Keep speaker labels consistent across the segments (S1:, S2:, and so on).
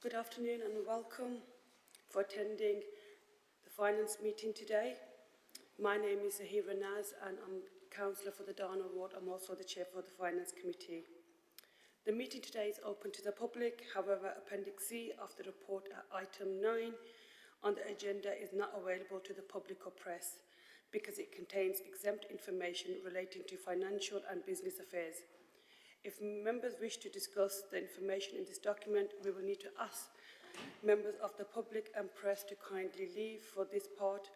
S1: Good afternoon and welcome for attending the Finance meeting today. My name is Zahira Naz and I'm Councillor for the Darnell Ward. I'm also the Chair for the Finance Committee. The meeting today is open to the public. However, Appendix C of the report at item 9 on the agenda is not available to the public or press because it contains exempt information relating to financial and business affairs. If members wish to discuss the information in this document, we will need to ask members of the public and press to kindly leave for this part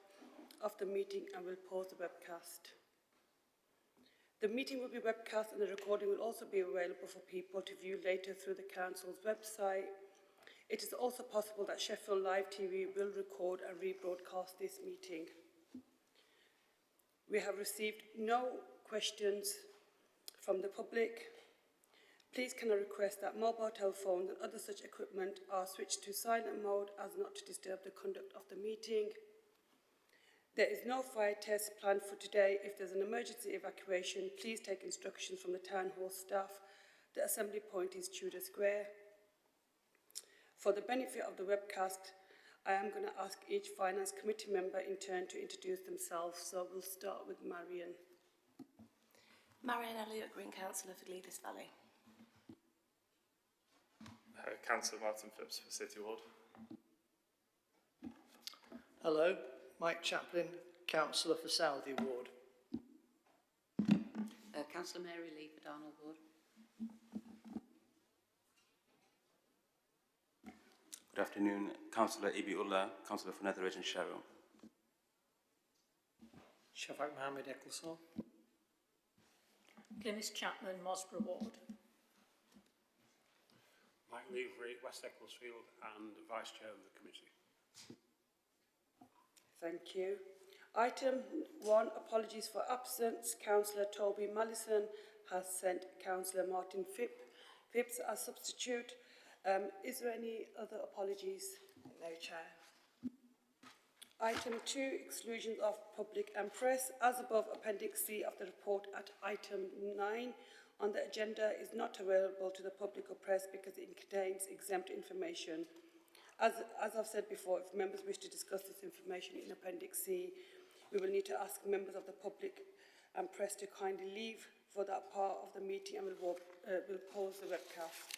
S1: of the meeting and will pause the webcast. The meeting will be webcast and the recording will also be available for people to view later through the Council's website. It is also possible that Sheffield Live TV will record and rebroadcast this meeting. We have received no questions from the public. Please can I request that mobile telephones and other such equipment are switched to silent mode as not to disturb the conduct of the meeting. There is no fire test planned for today. If there's an emergency evacuation, please take instructions from the Town Hall staff. The assembly point is Tudor Square. For the benefit of the webcast, I am going to ask each Finance Committee member in turn to introduce themselves. So we'll start with Marion.
S2: Marion Elliott, Green Councillor for Gleadis Valley.
S3: Councillor Martin Phipps for City Ward.
S4: Hello, Mike Chaplin, Councillor for Southey Ward.
S5: Councillor Mary Lee for Darnell Ward.
S6: Good afternoon, Councillor Ibiullah, Councillor for Netheridge and Sharrow.
S7: Shafak Mohammed Ecclesall.
S8: Glynis Chapman, Mosborough Ward.
S9: Mike Levery, West Ecclesfield and Vice Chair of the Committee.
S1: Thank you. Item 1, apologies for absence. Councillor Toby Mallison has sent Councillor Martin Phipps as substitute. Is there any other apologies?
S2: No, Chair.
S1: Item 2, exclusions of public and press. As above, Appendix C of the report at item 9 on the agenda is not available to the public or press because it contains exempt information. As I've said before, if members wish to discuss this information in Appendix C, we will need to ask members of the public and press to kindly leave for that part of the meeting and we'll pause the webcast.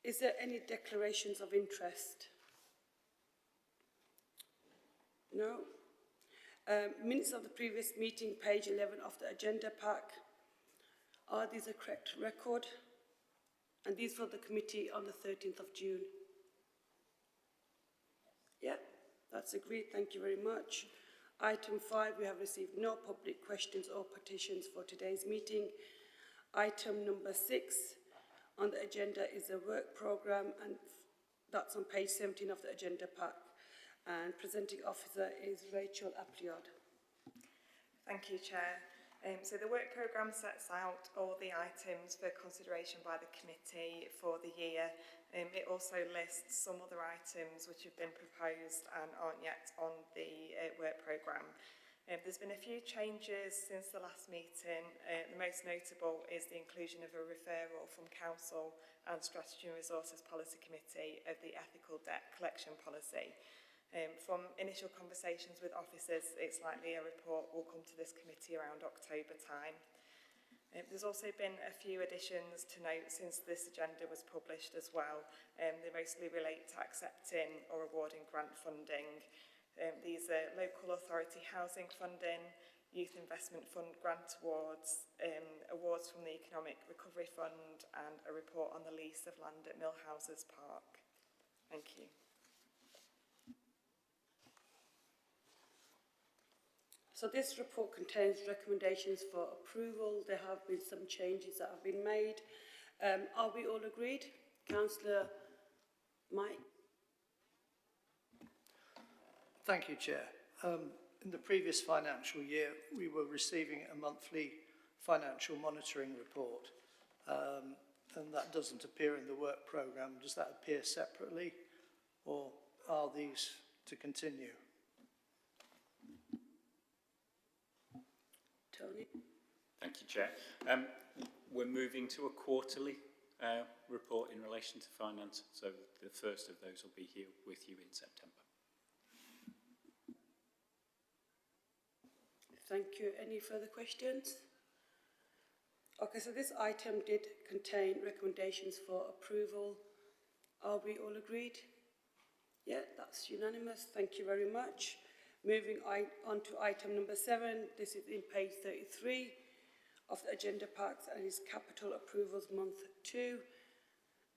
S1: Is there any declarations of interest? No. Minutes of the previous meeting, page 11 of the agenda pack. Are these a correct record? And these for the committee on the 13th of June. Yeah, that's agreed. Thank you very much. Item 5, we have received no public questions or petitions for today's meeting. Item number 6 on the agenda is a work programme, and that's on page 17 of the agenda pack. And presenting officer is Rachel Appleyard.
S2: Thank you, Chair. So the work programme sets out all the items for consideration by the committee for the year. It also lists some other items which have been proposed and aren't yet on the work programme. There's been a few changes since the last meeting. The most notable is the inclusion of a referral from Council and Strategy and Resources Policy Committee of the ethical debt collection policy. From initial conversations with officers, it's likely a report will come to this committee around October time. There's also been a few additions to note since this agenda was published as well. They mostly relate to accepting or awarding grant funding. These are local authority housing funding, youth investment fund grant awards, awards from the Economic Recovery Fund, and a report on the lease of land at Millhouses Park. Thank you.
S1: So this report contains recommendations for approval. There have been some changes that have been made. Are we all agreed? Councillor Mike?
S4: Thank you, Chair. In the previous financial year, we were receiving a monthly financial monitoring report, and that doesn't appear in the work programme. Does that appear separately, or are these to continue?
S1: Tony?
S3: Thank you, Chair. We're moving to a quarterly
S9: report in relation to finance. So the first of those will be here with you in September.
S1: Thank you. Any further questions? Okay, so this item did contain recommendations for approval. Are we all agreed? Yeah, that's unanimous. Thank you very much. Moving on to item number 7. This is in page 33 of the agenda packs and is Capital Approvals Month 2.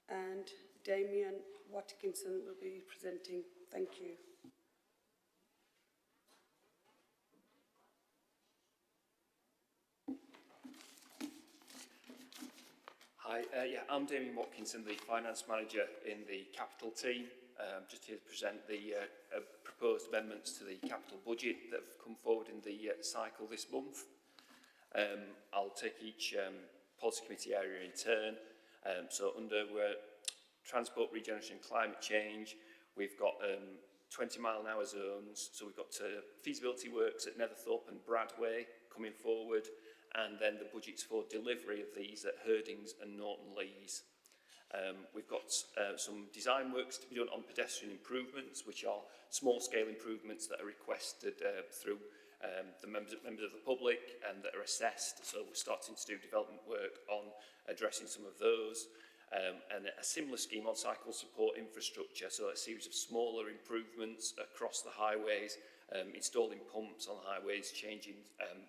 S1: And Damien Watkinson will be presenting. Thank you.
S10: Hi, I'm Damien Watkinson, the Finance Manager in the Capital team. Just here to present the proposed amendments to the capital budget that have come forward in the cycle this month. I'll take each policy committee area in turn. So under transport, regeneration and climate change, we've got 20-mile-an-hour zones. So we've got feasibility works at Netherthorpe and Bradway coming forward, and then the budgets for delivery of these at Herdings and Norton Lees. We've got some design works to be done on pedestrian improvements, which are small-scale improvements that are requested through the members of the public and that are assessed. So we're starting to do development work on addressing some of those. And a similar scheme on cycle support infrastructure, so a series of smaller improvements across the highways, installing pumps on highways, changing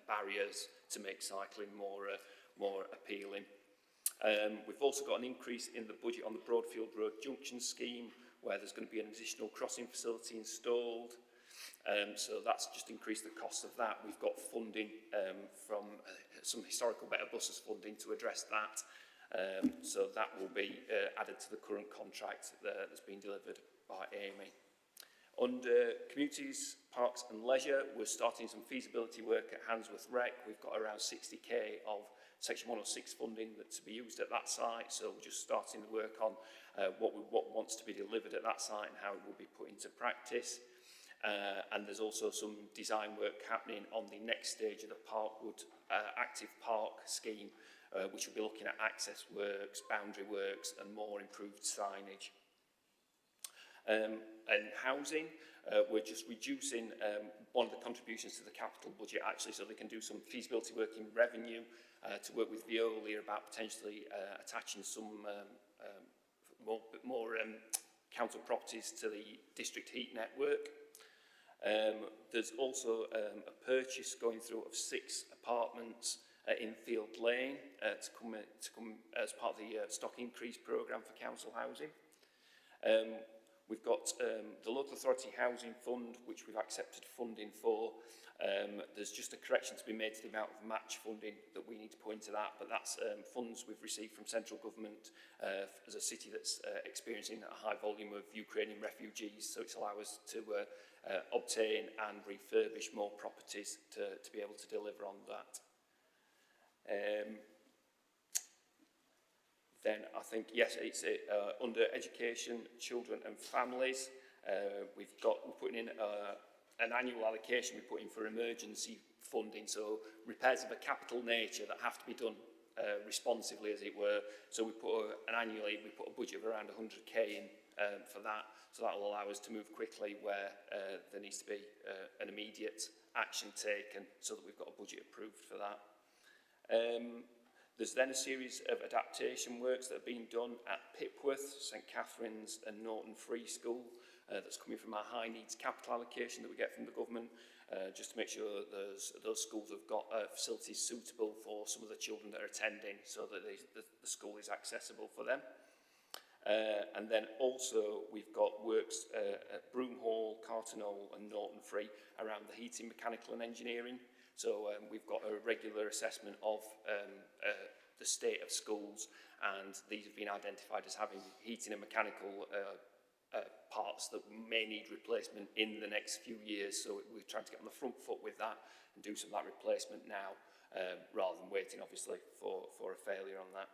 S10: barriers to make cycling more appealing. We've also got an increase in the budget on the Broadfield Road Junction scheme, where there's going to be an additional crossing facility installed. So that's just increased the cost of that. We've got funding from some historical Better Buses funding to address that. So that will be added to the current contract that's been delivered by Amy. Under communities, parks and leisure, we're starting some feasibility work at Handsworth Rec. We've got around 60k of Section 106 funding that's to be used at that site, so we're just starting the work on what wants to be delivered at that site and how it will be put into practice. And there's also some design work happening on the next stage of the Parkwood Active Park scheme, which will be looking at access works, boundary works and more improved signage. And housing, we're just reducing one of the contributions to the capital budget actually, so they can do some feasibility work in revenue to work with Veolia about potentially attaching some more council properties to the district heat network. There's also a purchase going through of 6 apartments in Field Lane to come as part of the stock increase programme for council housing. We've got the Local Authority Housing Fund, which we've accepted funding for. There's just a correction to be made to the amount of match funding that we need to put into that, but that's funds we've received from central government as a city that's experiencing a high volume of Ukrainian refugees, so it's allowed us to obtain and refurbish more properties to be able to deliver on that. Then I think, yes, it's under education, children and families. We're putting in an annual allocation we put in for emergency funding, so repairs of a capital nature that have to be done responsively, as it were. So we put annually, we put a budget of around 100k in for that, so that will allow us to move quickly where there needs to be an immediate action taken, so that we've got a budget approved for that. There's then a series of adaptation works that have been done at Pipworth, St Catherine's and Norton Free School that's coming from our high needs capital allocation that we get from the government, just to make sure that those schools have got facilities suitable for some of the children that are attending, so that the school is accessible for them. And then also we've got works at Broomhall, Cartonole and Norton Free around the heating, mechanical and engineering. So we've got a regular assessment of the state of schools, and these have been identified as having heating and mechanical parts that may need replacement in the next few years. So we're trying to get on the front foot with that and do some of that replacement now, rather than waiting obviously for a failure on that.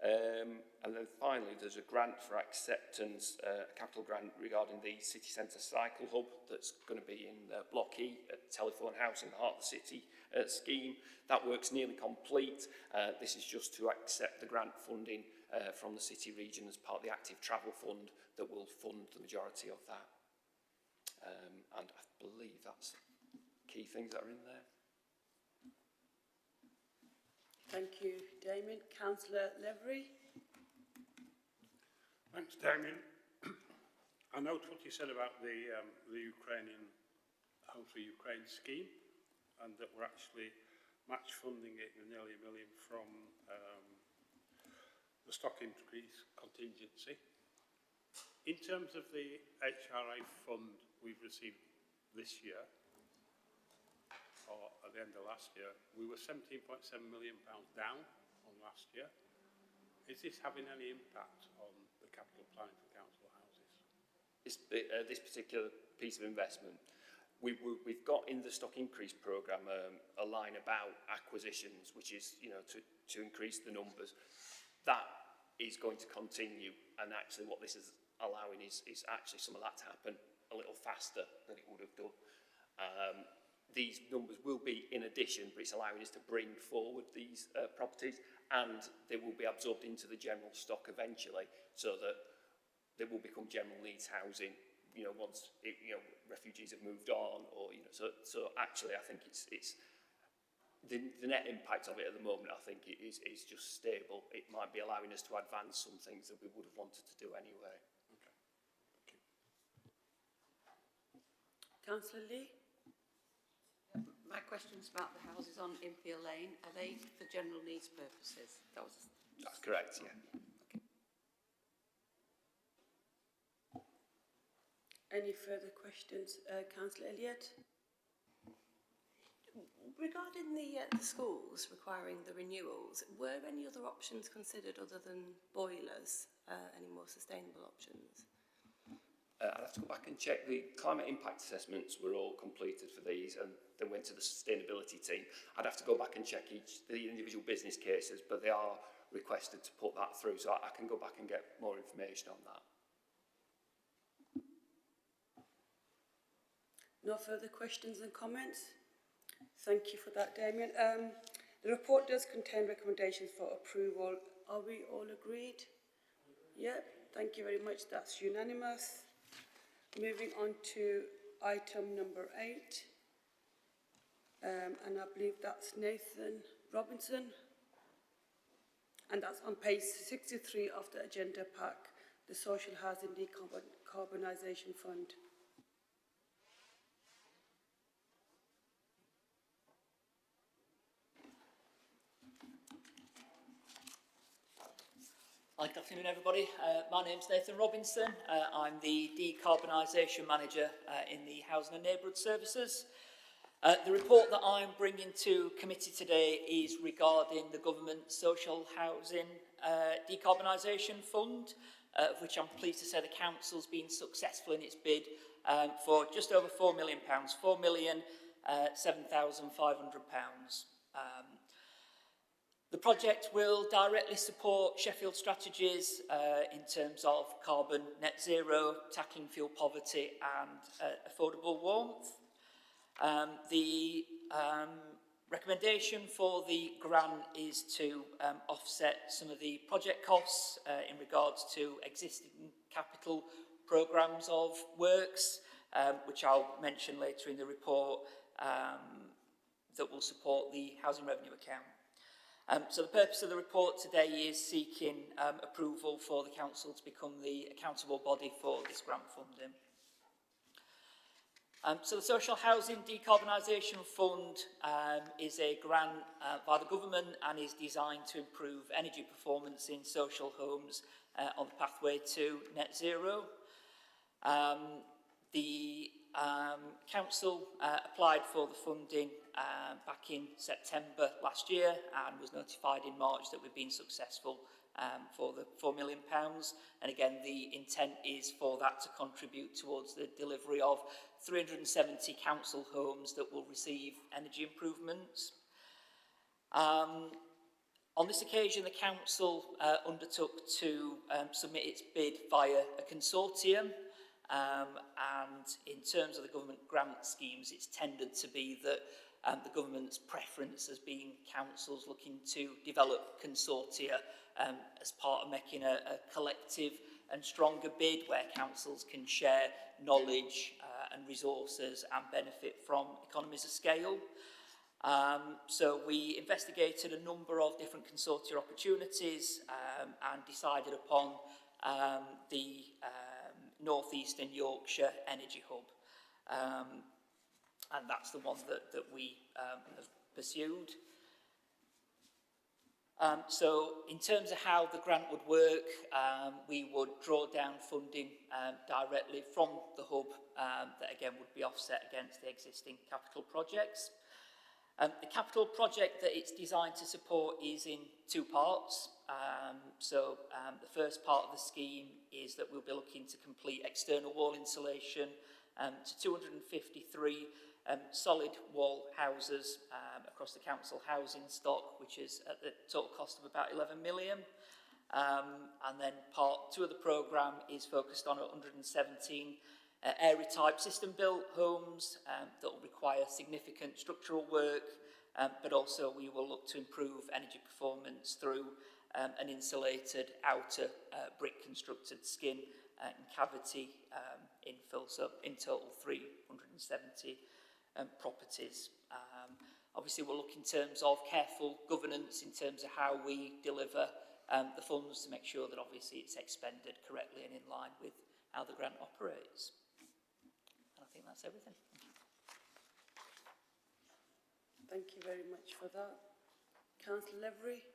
S10: And then finally, there's a grant for acceptance, a capital grant regarding the city centre cycle hub that's going to be in Block E at Telephone House in the heart of the city scheme. That work's nearly complete. This is just to accept the grant funding from the city region as part of the active travel fund that will fund the majority of that. And I believe that's key things that are in there.
S1: Thank you, Damien. Councillor Levery.
S11: Thanks, Damien. I note what you said about the Ukrainian Home for Ukraine scheme, and that we're actually match funding it with nearly £1 million from the stock increase contingency. In terms of the HRA fund we've received this year, or at the end of last year, we were £17.7 million down on last year. Is this having any impact on the capital planning for council houses?
S10: This particular piece of investment, we've got in the stock increase programme a line about acquisitions, which is, you know, to increase the numbers. That is going to continue, and actually what this is allowing is actually some of that to happen a little faster than it would have done. These numbers will be in addition, but it's allowing us to bring forward these properties, and they will be absorbed into the general stock eventually, so that they will become general needs housing, you know, once refugees have moved on, or, you know, so actually I think it's the net impact of it at the moment, I think it is just stable. It might be allowing us to advance some things that we would have wanted to do anyway.
S11: Okay.
S1: Councillor Lee.
S5: My question's about the houses on Imperial Lane. Are they for general needs purposes?
S10: That's correct, yeah.
S5: Okay.
S1: Any further questions? Councillor Elliott.
S12: Regarding the schools requiring the renewals, were any other options considered other than boilers, any more sustainable options?
S10: I'd have to go back and check. The climate impact assessments were all completed for these and then went to the sustainability team. I'd have to go back and check the individual business cases, but they are requested to put that through, so I can go back and get more information on that.
S1: No further questions and comments? Thank you for that, Damien. The report does contain recommendations for approval. Are we all agreed? Yeah, thank you very much. That's unanimous. Moving on to item number 8. And I believe that's Nathan Robinson. And that's on page 63 of the agenda pack, the Social Housing Decarbonisation Fund.
S13: Hi, good afternoon everybody. My name's Nathan Robinson. I'm the Decarbonisation Manager in the Housing and Neighbourhood Services. The report that I'm bringing to committee today is regarding the Government Social Housing Decarbonisation Fund, of which I'm pleased to say the Council's been successful in its bid for just over £4 million, £4,007,500. The project will directly support Sheffield strategies in terms of carbon net zero, tackling fuel poverty and affordable warmth. The recommendation for the grant is to offset some of the project costs in regards to existing capital programmes of works, which I'll mention later in the report, that will support the housing revenue account. So the purpose of the report today is seeking approval for the Council to become the accountable body for this grant funding. So the Social Housing Decarbonisation Fund is a grant by the government and is designed to improve energy performance in social homes on the pathway to net zero. The Council applied for the funding back in September last year and was notified in March that we've been successful for the £4 million. And again, the intent is for that to contribute towards the delivery of 370 council homes that will receive energy improvements. On this occasion, the Council undertook to submit its bid via a consortium, and in terms of the government grant schemes, it's tended to be that the government's preference has been councils looking to develop consortia as part of making a collective and stronger bid where councils can share knowledge and resources and benefit from economies of scale. So we investigated a number of different consortia opportunities and decided upon the North Eastern Yorkshire Energy Hub. And that's the one that we have pursued. So in terms of how the grant would work, we would draw down funding directly from the hub that again would be offset against the existing capital projects. The capital project that it's designed to support is in two parts. The first part of the scheme is that we'll be looking to complete external wall insulation to 253 solid wall houses across the council housing stock, which is at the total cost of about 11 million. And then part two of the programme is focused on 117 area-type system-built homes that will require significant structural work, but also we will look to improve energy performance through an insulated outer brick-constructed skin and cavity infill, so in total 370 properties. Obviously we'll look in terms of careful governance in terms of how we deliver the funds to make sure that obviously it's expended correctly and in line with how the grant operates. And I think that's everything.
S1: Thank you very much for that. Councillor Levery.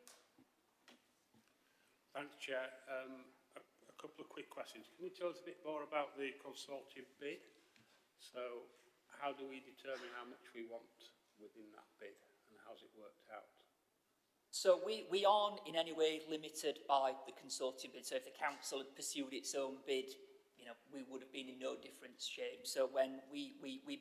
S11: Thanks, Chair. A couple of quick questions. Can you tell us a bit more about the consortium bid? So how do we determine how much we want within that bid and how's it worked out?
S13: So we aren't in any way limited by the consortium bid. So if the council had pursued its own bid, you know, we would have been in no different shape. So when we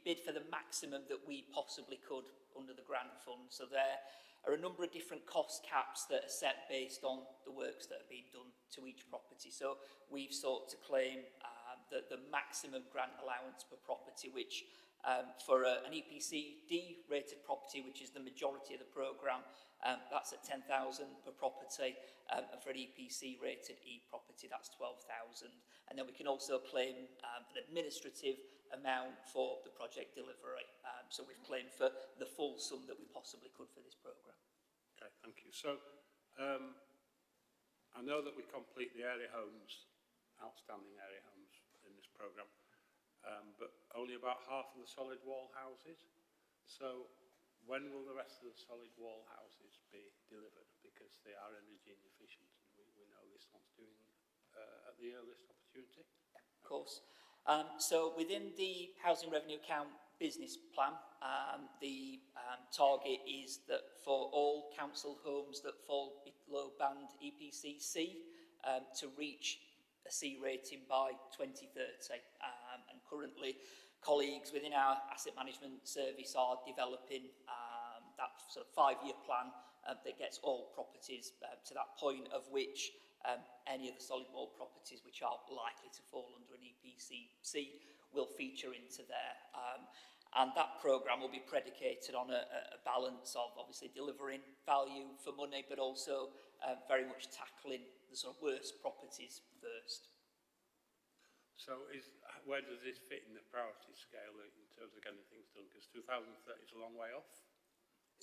S13: bid for the maximum that we possibly could under the grant fund. So there are a number of different cost caps that are set based on the works that have been done to each property. So we've sought to claim the maximum grant allowance per property, which for an EPC D rated property, which is the majority of the programme, that's at 10,000 per property, and for an EPC rated E property, that's 12,000. And then we can also claim an administrative amount for the project delivery. So we've claimed for the full sum that we possibly could for this programme.
S11: Okay, thank you. So I know that we complete the area homes, outstanding area homes in this programme, but only about half of the solid wall houses. So when will the rest of the solid wall houses be delivered? Because they are energy inefficient, and we know this one's doing at the earliest opportunity.
S13: Yeah, of course. So within the Housing Revenue Account business plan, the target is that for all council homes that fall below band EPC C to reach a C rating by 2030. And currently, colleagues within our asset management service are developing that sort of 5-year plan that gets all properties to that point, of which any of the solid wall properties which are likely to fall under an EPC C will feature into there. And that programme will be predicated on a balance of obviously delivering value for money, but also very much tackling the sort of worst properties first.
S11: So where does this fit in the priority scale in terms of getting things done? Because 2030 is a long way off.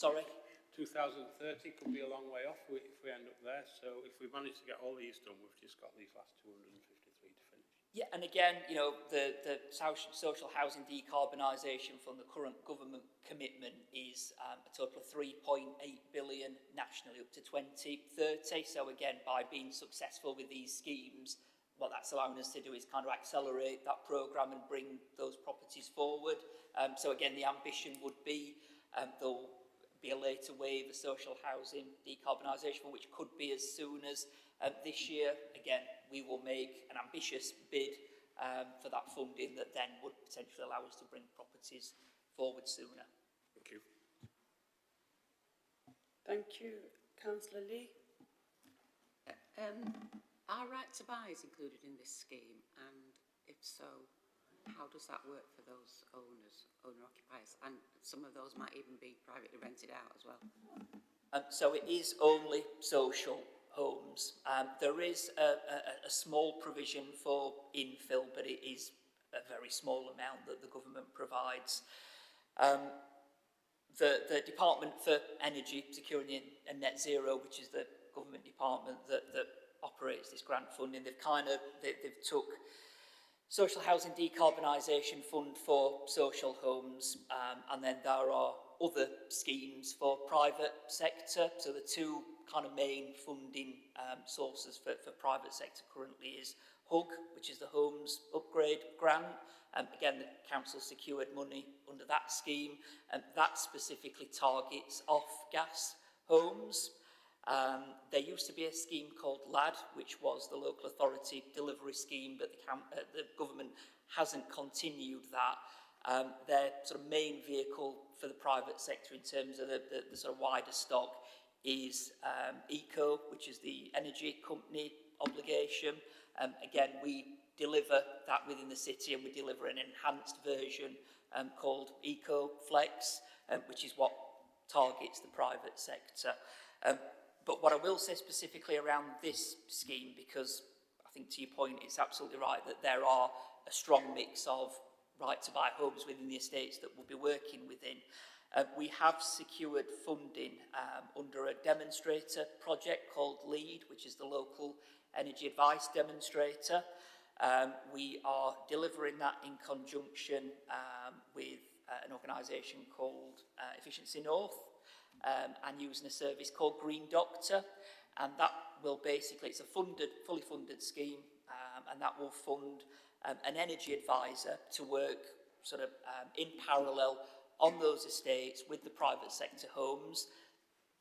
S13: Sorry?
S11: 2030 could be a long way off if we end up there. So if we manage to get all these done, we've just got these last 253 to finish.
S13: Yeah, and again, you know, the social housing decarbonisation fund, the current government commitment is a total of 3.8 billion nationally up to 2030. So again, by being successful with these schemes, what that's allowing us to do is kind of accelerate that programme and bring those properties forward. So again, the ambition would be there'll be a later wave of social housing decarbonisation, which could be as soon as this year. Again, we will make an ambitious bid for that funding that then would potentially allow us to bring properties forward sooner.
S11: Thank you.
S1: Thank you. Councillor Lee.
S5: Are right to buy is included in this scheme, and if so, how does that work for those owner-occupiers? And some of those might even be privately rented out as well.
S13: So it is only social homes. There is a small provision for infill, but it is a very small amount that the government provides. The Department for Energy, Security and Net Zero, which is the government department that operates this grant funding, they've took Social Housing Decarbonisation Fund for social homes, and then there are other schemes for private sector. So the two kind of main funding sources for private sector currently is HUG, which is the Homes Upgrade Grant. Again, the council secured money under that scheme, and that specifically targets off-gas homes. There used to be a scheme called LAD, which was the local authority delivery scheme, but the government hasn't continued that. Their sort of main vehicle for the private sector in terms of the sort of wider stock is ECO, which is the energy company obligation. Again, we deliver that within the city, and we deliver an enhanced version called Eco Flex, which is what targets the private sector. But what I will say specifically around this scheme, because I think to your point, it's absolutely right that there are a strong mix of right to buy homes within the estates that we'll be working within. We have secured funding under a demonstrator project called LEAD, which is the local energy advice demonstrator. We are delivering that in conjunction with an organisation called Efficiency North, and using a service called Green Doctor, and that will basically, it's a fully funded scheme, and that will fund an energy advisor to work sort of in parallel on those estates with the private sector homes,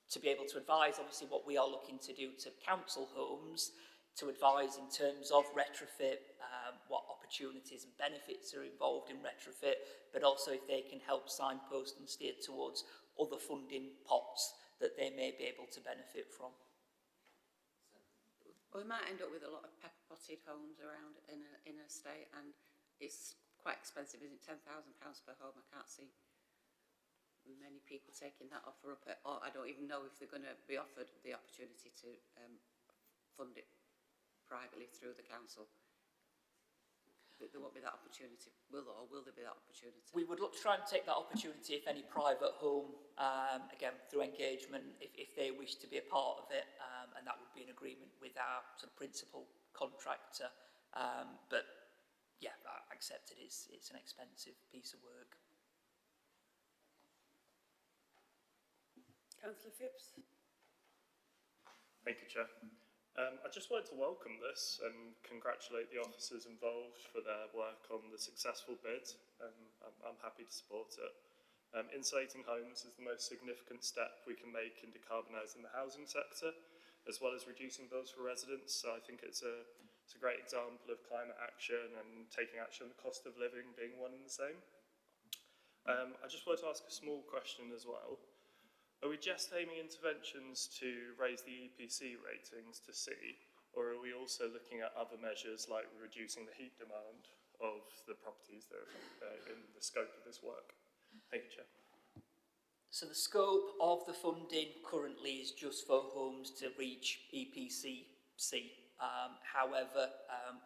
S13: to be able to advise obviously what we are looking to do to council homes, to advise in terms of retrofit, what opportunities and benefits are involved in retrofit, but also if they can help signpost and steer towards other funding pots that they may be able to benefit from.
S5: Well, we might end up with a lot of pepper-potted homes around in a state, and it's quite expensive, isn't it? £10,000 per home. I can't see many people taking that offer up, or I don't even know if they're going to be offered the opportunity to fund it privately through the council. There won't be that opportunity, will there be that opportunity?
S13: We would look to try and take that opportunity if any private home, again, through engagement, if they wish to be a part of it, and that would be an agreement with our sort of principal contractor. But yeah, I accept it's an expensive piece of work.
S1: Councillor Phipps.
S3: Thank you, Chair. I just wanted to welcome this and congratulate the officers involved for their work on the successful bid. I'm happy to support it. Insulating homes is the most significant step we can make in decarbonising the housing sector, as well as reducing bills for residents. So I think it's a great example of climate action and taking action on the cost of living being one and the same. I just wanted to ask a small question as well. Are we just aiming interventions to raise the EPC ratings to C, or are we also looking at other measures like reducing the heat demand of the properties that are in the scope of this work? Thank you, Chair.
S13: So the scope of the funding currently is just for homes to reach EPC C. However,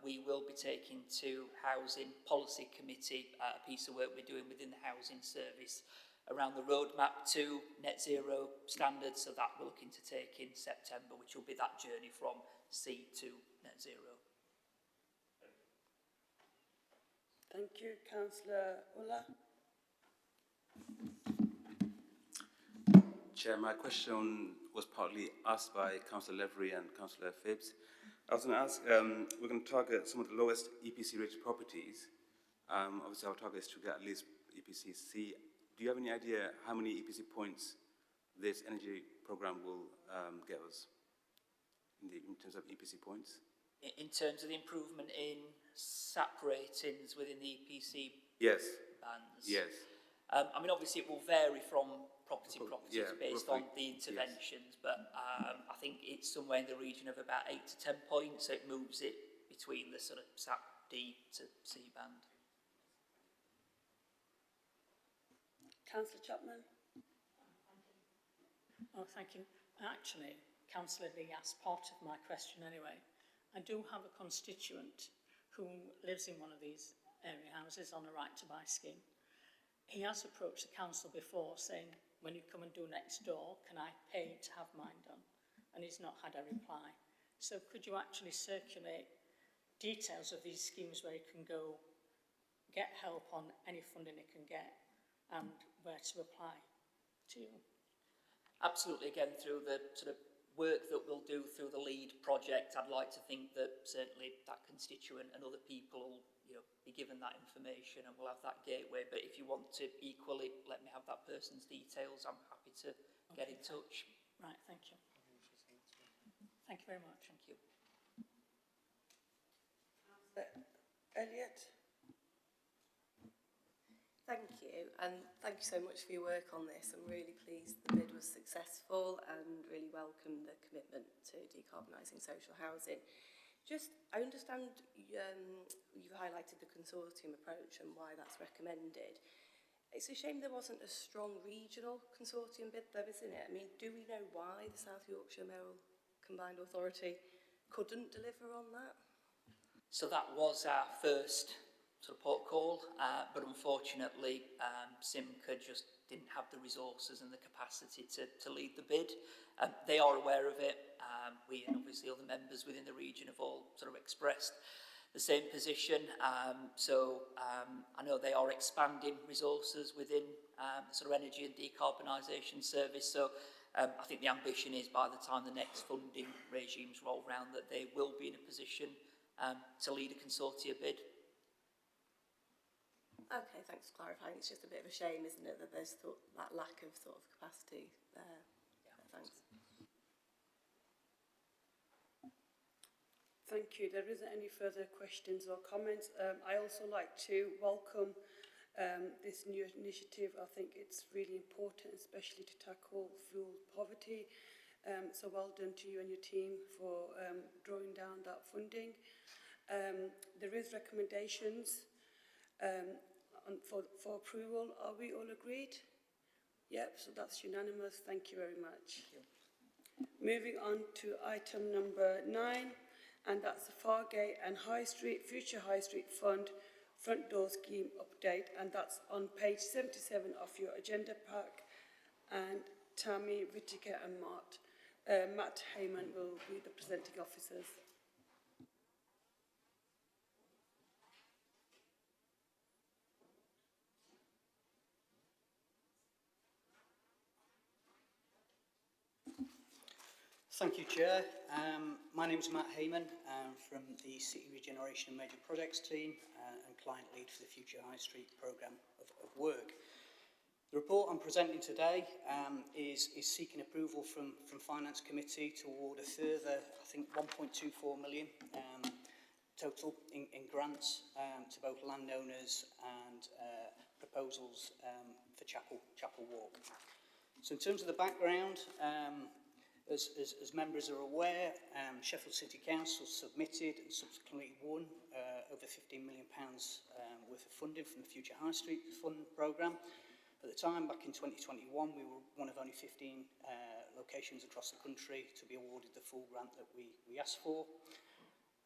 S13: we will be taking to Housing Policy Committee a piece of work we're doing within the Housing Service around the roadmap to net zero standards, so that we're looking to take in September, which will be that journey from C to net zero.
S1: Thank you. Councillor Ulla.
S6: Chair, my question was partly asked by Councillor Levery and Councillor Phibbs. I was going to ask, we're going to target some of the lowest EPC rated properties. Obviously, our target is to get at least EPC C. Do you have any idea how many EPC points this energy programme will get us in terms of EPC points?
S13: In terms of the improvement in SAP ratings within the EPC
S6: yes.
S13: bands?
S6: Yes.
S13: I mean, obviously it will vary from property to property
S6: Yeah,
S13: based
S6: roughly,
S13: on the interventions, but I think it's somewhere in the region of about 8 to 10 points, so it moves it between the sort of SAP D to C band.
S1: Councillor Chapman?
S8: Oh, thank you. Actually, Councillor Lee asked part of my question anyway. I do have a constituent who lives in one of these area houses on a right to buy scheme. He has approached the council before saying, when you come and do next door, can I pay to have mine done? And he's not had a reply. So could you actually circulate details of these schemes where he can go get help on any funding he can get and where to apply to?
S13: Absolutely, again, through the sort of work that we'll do through the LEAD project, I'd like to think that certainly that constituent and other people will, you know, be given that information and we'll have that gateway. But if you want to equally let me have that person's details, I'm happy to get in touch.
S8: Right, thank you. Thank you very much.
S13: Thank you.
S1: Elliot?
S12: Thank you, and thank you so much for your work on this. I'm really pleased the bid was successful and really welcome the commitment to decarbonising social housing. I understand you've highlighted the consortium approach and why that's recommended. It's a shame there wasn't a strong regional consortium bid though, isn't it? I mean, do we know why the South Yorkshire Mayoral Combined Authority couldn't deliver on that?
S13: So that was our first sort of port call, but unfortunately Simca just didn't have the resources and the capacity to lead the bid. They are aware of it. We and obviously other members within the region have all sort of expressed the same position. I know they are expanding resources within the sort of energy and decarbonisation service. So I think the ambition is by the time the next funding regimes roll round that they will be in a position to lead a consortia bid.
S12: Okay, thanks for clarifying. It's just a bit of a shame, isn't it, that there's that lack of sort of capacity there. Yeah. Thanks.
S1: Thank you. There isn't any further questions or comments. I also like to welcome this new initiative. I think it's really important, especially to tackle fuel poverty. So well done to you and your team for drawing down that funding. There is recommendations for approval. Are we all agreed? Yep, so that's unanimous. Thank you very much.
S13: Thank you.
S1: Moving on to item number 9, and that's the Fargate and High Street, Future High Street Fund Front Door Scheme Update, and that's on page 77 of your agenda pack. And Tammy, Whittaker and Matt Heyman will be the presenting officers.
S7: Thank you, Chair. My name is Matt Heyman. I'm from the City Regeneration and Major Projects team and client lead for the Future High Street programme of work. The report I'm presenting today is seeking approval from Finance Committee to award a further, I think, 1.24 million total in grants to both landowners and proposals for Chapel Walk. So in terms of the background, as members are aware, Sheffield City Council submitted and subsequently won over £15 million worth of funding from the Future High Street Fund programme. At the time, back in 2021, we were one of only 15 locations across the country to be awarded the full grant that we asked for.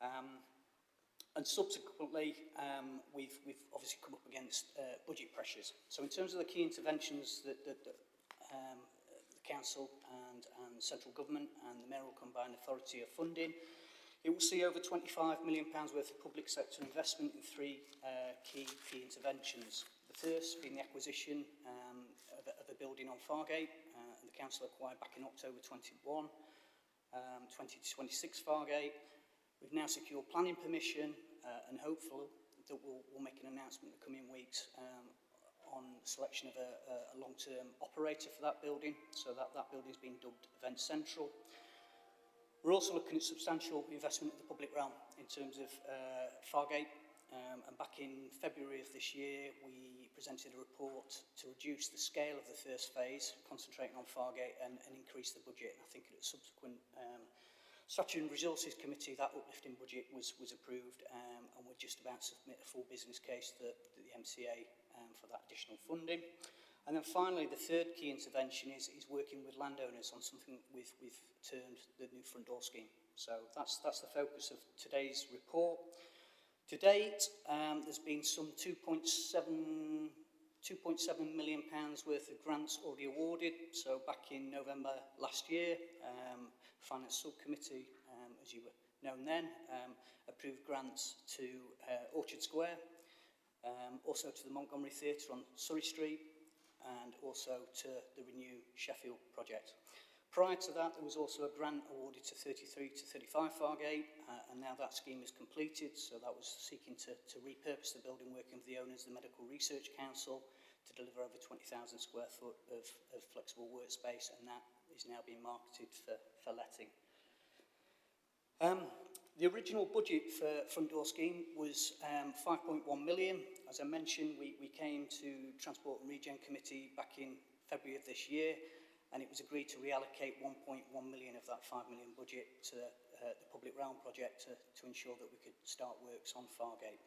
S7: And subsequently, we've obviously come up against budget pressures. So in terms of the key interventions that the Council and central government and the Mayoral Combined Authority are funding, it will see over £25 million worth of public sector investment in 3 key interventions. The first being the acquisition of a building on Fargate, and the Council acquired back in October 21, 2026 Fargate. We've now secured planning permission and hopeful that we'll make an announcement in the coming weeks on selection of a long-term operator for that building, so that building is being dubbed Event Central. We're also looking at substantial investment in the public realm in terms of Fargate, and back in February of this year, we presented a report to reduce the scale of the first phase, concentrating on Fargate and increase the budget. And I think at a subsequent Strategy and Resources Committee, that uplifting budget was approved, and we're just about to submit a full business case to the MCA for that additional funding. And then finally, the third key intervention is working with landowners on something we've termed the new front door scheme. So that's the focus of today's report. To date, there's been some £2.7 million worth of grants already awarded. So back in November last year, Finance Subcommittee, as you were known then, approved grants to Orchard Square, also to the Montgomery Theatre on Surrey Street, and also to the Renew Sheffield project. Prior to that, there was also a grant awarded to 33 to 35 Fargate, and now that scheme is completed. So that was seeking to repurpose the building, working with the owners of the Medical Research Council to deliver over 20,000 square foot of flexible workspace, and that is now being marketed for letting. The original budget for front door scheme was 5.1 million. As I mentioned, we came to Transport and Regen Committee back in February of this year, and it was agreed to reallocate 1.1 million of that 5 million budget to the public realm project to ensure that we could start works on Fargate.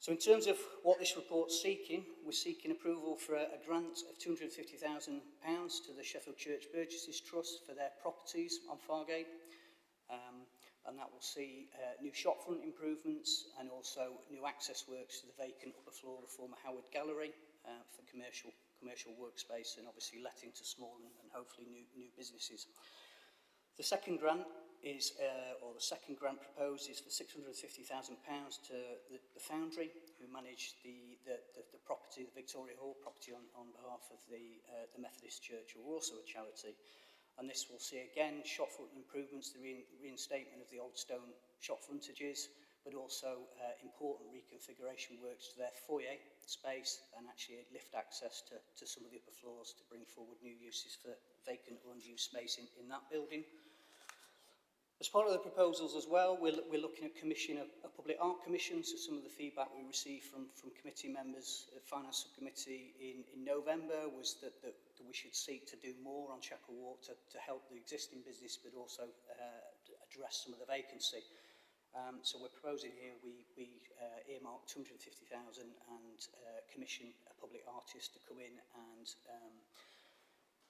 S7: So in terms of what this report's seeking, we're seeking approval for a grant of £250,000 to the Sheffield Church Burgesses Trust for their properties on Fargate, and that will see new shopfront improvements and also new access works to the vacant upper floor of the former Howard Gallery for commercial workspace, and obviously letting to small and hopefully new businesses. The second grant is, or the second grant proposed is for £650,000 to the Foundry, who manage the property, the Victoria Hall property on behalf of the Methodist Church, who are also a charity. And this will see again shopfront improvements, the reinstatement of the old stone shop frontages, but also important reconfiguration works to their foyer space and actually lift access to some of the upper floors to bring forward new uses for vacant or unused space in that building. As part of the proposals as well, we're looking at commissioning a public art commission. So some of the feedback we received from committee members at Finance Subcommittee in November was that we should seek to do more on Chapel Walk to help the existing business, but also address some of the vacancy. So we're proposing here we earmark 250,000 and commission a public artist to come in and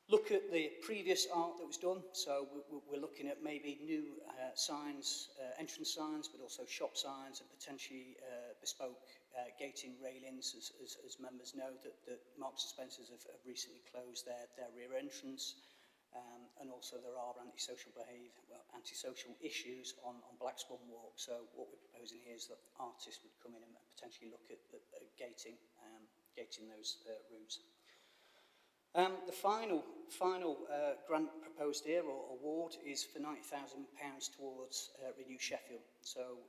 S7: look at the previous art that was done. So we're looking at maybe new signs, entrance signs, but also shop signs, and potentially bespoke gating railings, as members know that Marks and Spencer's have recently closed their rear entrance. And also there are antisocial issues on Blackswan Walk. So what we're proposing here is that artists would come in and potentially look at gating those routes. The final grant proposed here, or award, is for £90,000 towards Renew Sheffield. So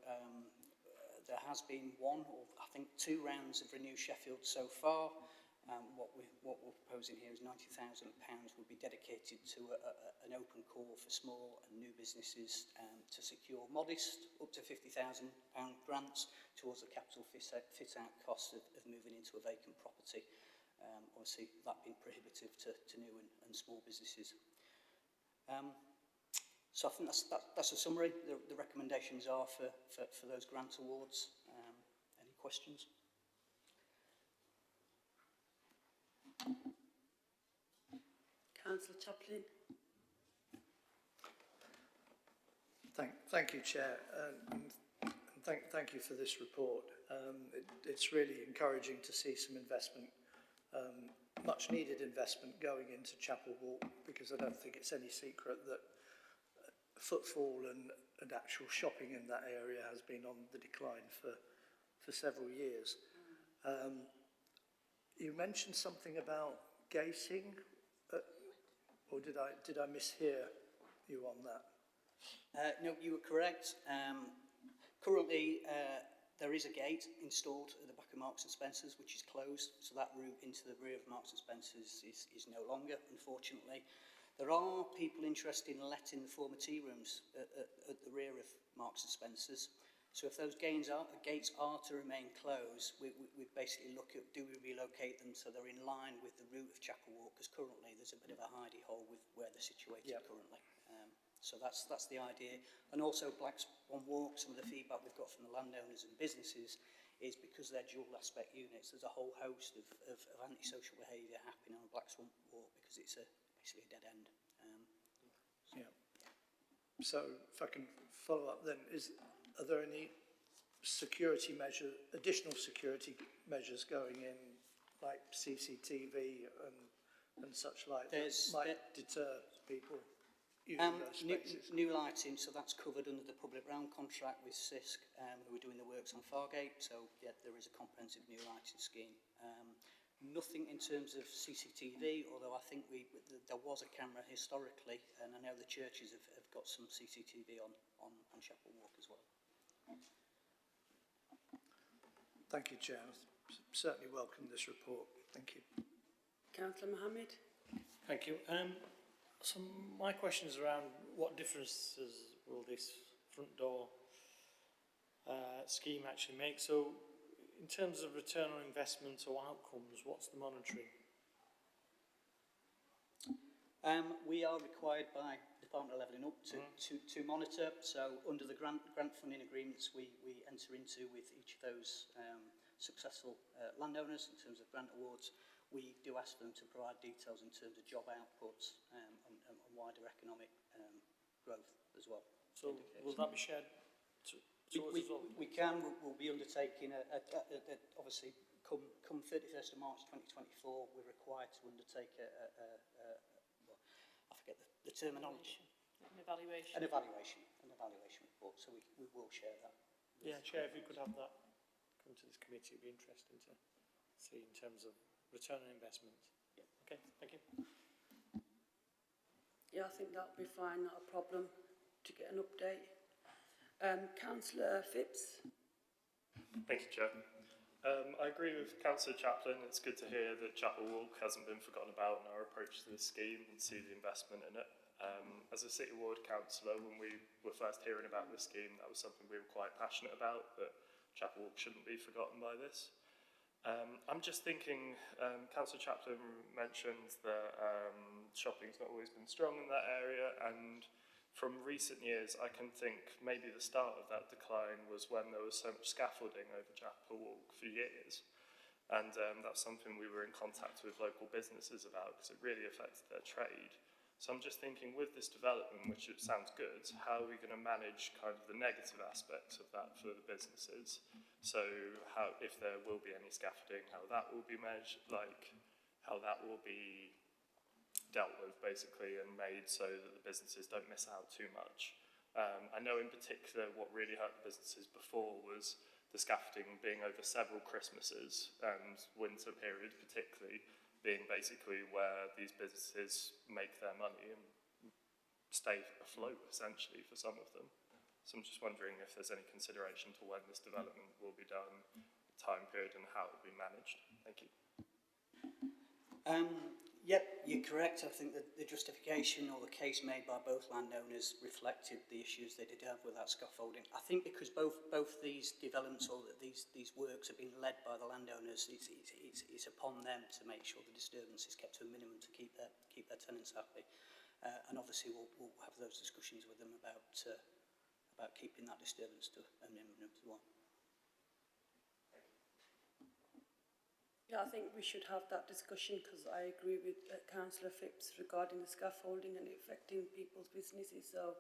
S7: there has been one, or I think 2 rounds of Renew Sheffield so far. What we're proposing here is £90,000 will be dedicated to an open call for small and new businesses to secure modest, up to £50,000 grants towards the capital fit-out costs of moving into a vacant property. Obviously, that being prohibitive to new and small businesses. So I think that's a summary. The recommendations are for those grant awards. Any questions?
S1: Councillor Chaplin.
S4: Thank you, Chair, and thank you for this report. It's really encouraging to see some investment, much needed investment going into Chapel Walk, because I don't think it's any secret that footfall and actual shopping in that area has been on the decline for several years. You mentioned something about gating, or did I mishear you on that?
S7: No, you were correct. Currently, there is a gate installed at the back of Marks and Spencer's, which is closed, so that route into the rear of Marks and Spencer's is no longer, unfortunately. There are people interested in letting the former tea rooms at the rear of Marks and Spencer's. So if those gates are to remain closed, we basically look at, do we relocate them so they're in line with the route of Chapel Walk? Because currently there's a bit of a hidey hole with where they're situated currently. So that's the idea. And also Black Swan Walk, some of the feedback we've got from the landowners and businesses is because they're dual aspect units, there's a whole host of antisocial behaviour happening on Black Swan Walk because it's basically a dead end.
S4: So if I can follow up then, are there any additional security measures going in, like CCTV and such like, that might deter people using those spaces?
S7: New lighting, so that's covered under the public realm contract with CISC, who are doing the works on Fargate. So yeah, there is a comprehensive new lighting scheme. Nothing in terms of CCTV, although I think there was a camera historically, and I know the churches have got some CCTV on Chapel Walk as well.
S4: Thank you, Chair. I certainly welcome this report. Thank you.
S1: Councillor Mohammed.
S14: Thank you. So my question is around what differences will this front door scheme actually make? So in terms of return on investment or outcomes, what's the monitoring?
S7: We are required by Department of Levelling Up to monitor. So under the grant funding agreements we enter into with each of those successful landowners in terms of grant awards, we do ask them to provide details in terms of job outputs and wider economic growth as well.
S14: So will that be shared to us as well?
S7: We can. We'll be undertaking, obviously, come 31st of March 2024, we're required to undertake I forget the terminology.
S8: An evaluation.
S7: An evaluation report. So we will share that.
S14: Yeah, Chair, if you could have that come to this committee, it'd be interesting to see in terms of return on investment. Yeah. Okay, thank you.
S1: Yeah, I think that'll be fine, not a problem to get an update. Councillor Phipps.
S3: Thank you, Chair. I agree with Councillor Chaplin. It's good to hear that Chapel Walk hasn't been forgotten about in our approach to this scheme and see the investment in it. As a City Ward councillor, when we were first hearing about this scheme, that was something we were quite passionate about, that Chapel Walk shouldn't be forgotten by this. I'm just thinking, Councillor Chaplin mentioned that shopping's not always been strong in that area, and from recent years I can think maybe the start of that decline was when there was so much scaffolding over Chapel Walk for years, and that's something we were in contact with local businesses about because it really affected their trade. So I'm just thinking, with this development, which it sounds good, how are we going to manage kind of the negative aspects of that for the businesses? So how, if there will be any scaffolding, how that will be managed, like how that will be dealt with basically and made so that the businesses don't miss out too much. I know in particular what really hurt the businesses before was the scaffolding being over several Christmases and winter period particularly, being basically where these businesses make their money and stay afloat essentially for some of them. So I'm just wondering if there's any consideration to when this development will be done, time period and how it will be managed. Thank you.
S7: Yep, you're correct. I think that the justification or the case made by both landowners reflected the issues they did have with that scaffolding. I think because both these developments or these works have been led by the landowners, it's upon them to make sure the disturbance is kept to a minimum to keep their tenants happy. And obviously we'll have those discussions with them about keeping that disturbance to a minimum as well.
S1: Yeah, I think we should have that discussion because I agree with Councillor Phipps regarding the scaffolding and it affecting people's businesses. So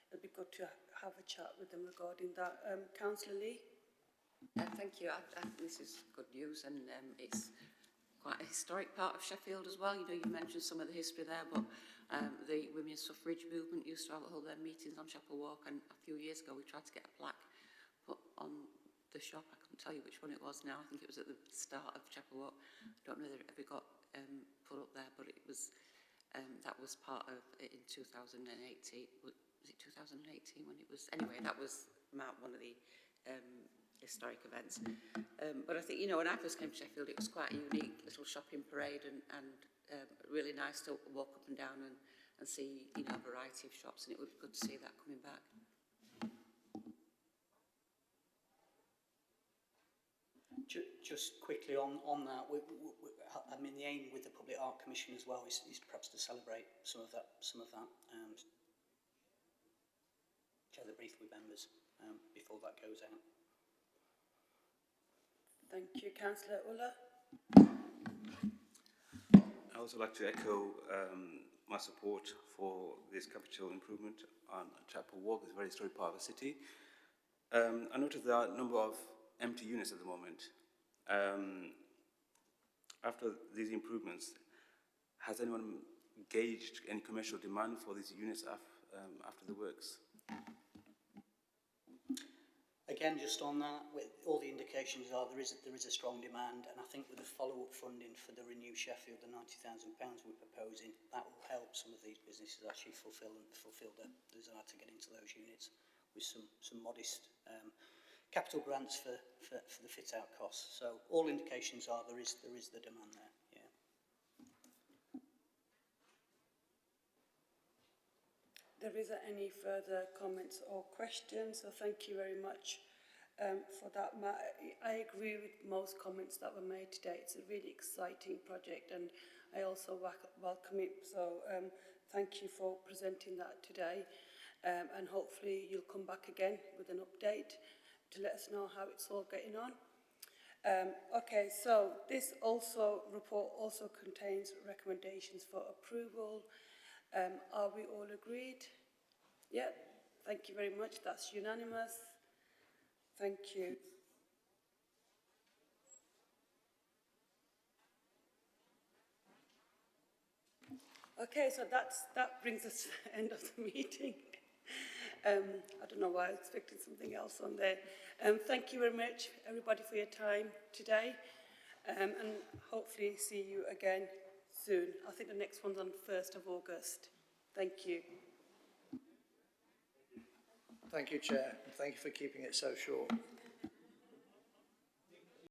S1: it'll be good to have a chat with them regarding that. Councillor Lee?
S5: Thank you. I think this is good news, and it's quite a historic part of Sheffield as well. You know, you mentioned some of the history there, but the women's suffrage movement used to hold their meetings on Chapel Walk, and a few years ago we tried to get a plaque put on the shop. I couldn't tell you which one it was now. I think it was at the start of Chapel Walk. I don't know whether it ever got put up there, but it was that was part of it in 2018. Was it 2018 when it was? Anyway, that was one of the historic events. But I think, you know, when I first came to Sheffield, it was quite a unique little shopping parade and really nice to walk up and down and see, you know, a variety of shops, and it would be good to see that coming back.
S7: Just quickly on that, I mean, the aim with the Public Art Commission as well is perhaps to celebrate some of that, share the brief with members before that goes out.
S1: Thank you, Councillor Ulla.
S6: I also like to echo my support for this capital improvement on Chapel Walk. It's a very historic part of the city. I noticed there are a number of empty units at the moment. After these improvements, has anyone gauged any commercial demand for these units after the works?
S7: Again, just on that, with all the indications are there is a strong demand, and I think with the follow-up funding for the Renew Sheffield, the £90,000 we're proposing, that will help some of these businesses actually fulfil their desire to get into those units with some modest capital grants for the fit-out costs. So all indications are there is the demand there. Yeah.
S1: There isn't any further comments or questions, so thank you very much for that. I agree with most comments that were made today. It's a really exciting project and I also welcome it. So thank you for presenting that today and hopefully you'll come back again with an update to let us know how it's all getting on. Okay, so this report also contains recommendations for approval. Are we all agreed? Yeah, thank you very much. That's unanimous. Thank you. Okay, so that brings us to the end of the meeting. I don't know why I was expecting something else on there. Thank you very much, everybody, for your time today. And hopefully see you again soon. I think the next one's on 1st of August. Thank you.
S4: Thank you, Chair, and thank you for keeping it so short.